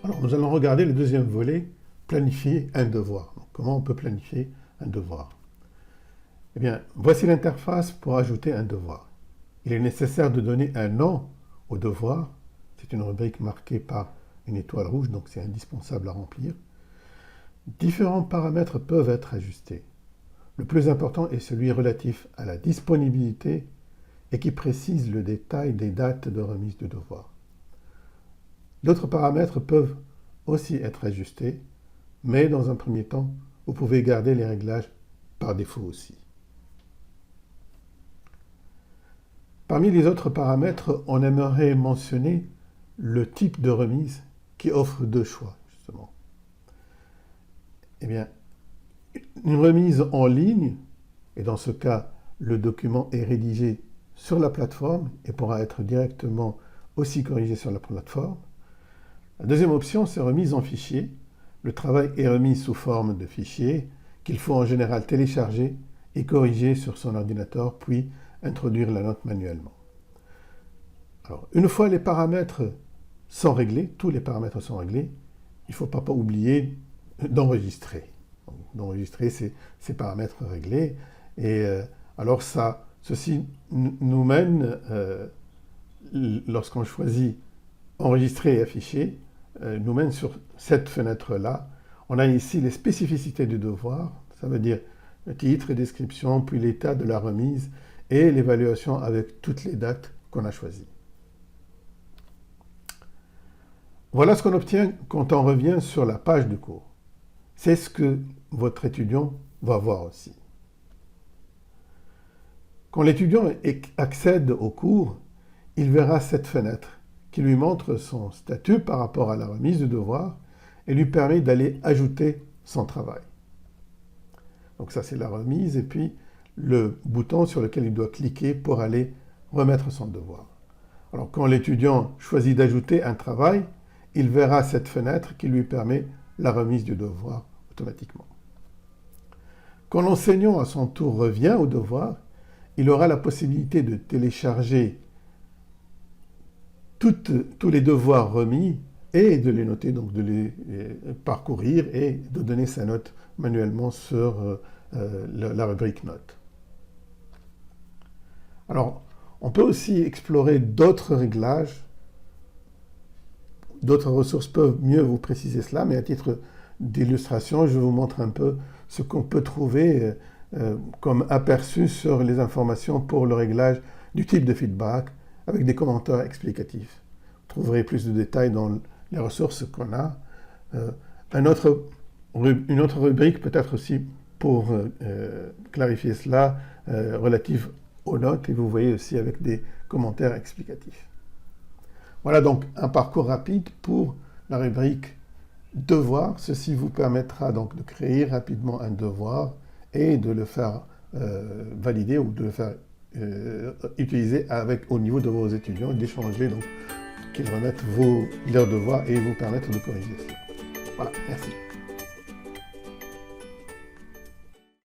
Alors, nous allons regarder le deuxième volet, planifier un devoir. Donc, comment on peut planifier un devoir? Eh bien, voici l'interface pour ajouter un devoir. Il est nécessaire de donner un nom au devoir. C'est une rubrique marquée par une étoile rouge, donc c'est indispensable à remplir. Différents paramètres peuvent être ajustés. Le plus important est celui relatif à la disponibilité et qui précise le détail des dates de remise de devoir. D'autres paramètres peuvent aussi être ajustés, mais dans un premier temps, vous pouvez garder les réglages par défaut aussi. Parmi les autres paramètres, on aimerait mentionner le type de remise qui offre deux choix, justement. Eh bien, une remise en ligne, et dans ce cas, le document est rédigé sur la plateforme et pourra être directement aussi corrigé sur la plateforme. La deuxième option, c'est remise en fichier. Le travail est remis sous forme de fichier qu'il faut en général télécharger et corriger sur son ordinateur, puis introduire la note manuellement. Alors, une fois les paramètres sont réglés, tous les paramètres sont réglés, il ne faut pas oublier d'enregistrer. D'enregistrer ces paramètres réglés. Et alors ceci nous mène, lorsqu'on choisit enregistrer et afficher, nous mène sur cette fenêtre-là. On a ici les spécificités du devoir, ça veut dire le titre et description, puis l'état de la remise et l'évaluation avec toutes les dates qu'on a choisies. Voilà ce qu'on obtient quand on revient sur la page du cours. C'est ce que votre étudiant va voir aussi. Quand l'étudiant accède au cours, il verra cette fenêtre qui lui montre son statut par rapport à la remise du devoir et lui permet d'aller ajouter son travail. Donc ça, c'est la remise et puis le bouton sur lequel il doit cliquer pour aller remettre son devoir. Alors quand l'étudiant choisit d'ajouter un travail, il verra cette fenêtre qui lui permet la remise du devoir automatiquement. Quand l'enseignant à son tour revient au devoir, il aura la possibilité de télécharger tous les devoirs remis et de les noter, donc de les parcourir et de donner sa note manuellement sur la rubrique notes. Alors, on peut aussi explorer d'autres réglages. D'autres ressources peuvent mieux vous préciser cela, mais à titre d'illustration, je vous montre un peu ce qu'on peut trouver comme aperçu sur les informations pour le réglage du type de feedback avec des commentaires explicatifs. Vous trouverez plus de détails dans les ressources qu'on a. Une autre rubrique peut-être aussi pour clarifier cela, relative aux notes, et vous voyez aussi avec des commentaires explicatifs. Voilà donc un parcours rapide pour la rubrique devoir. Ceci vous permettra donc de créer rapidement un devoir et de le faire valider ou de le faire utiliser au niveau de vos étudiants, d'échanger, donc qu'ils remettent leurs devoirs et vous permettre de corriger cela. Voilà, merci.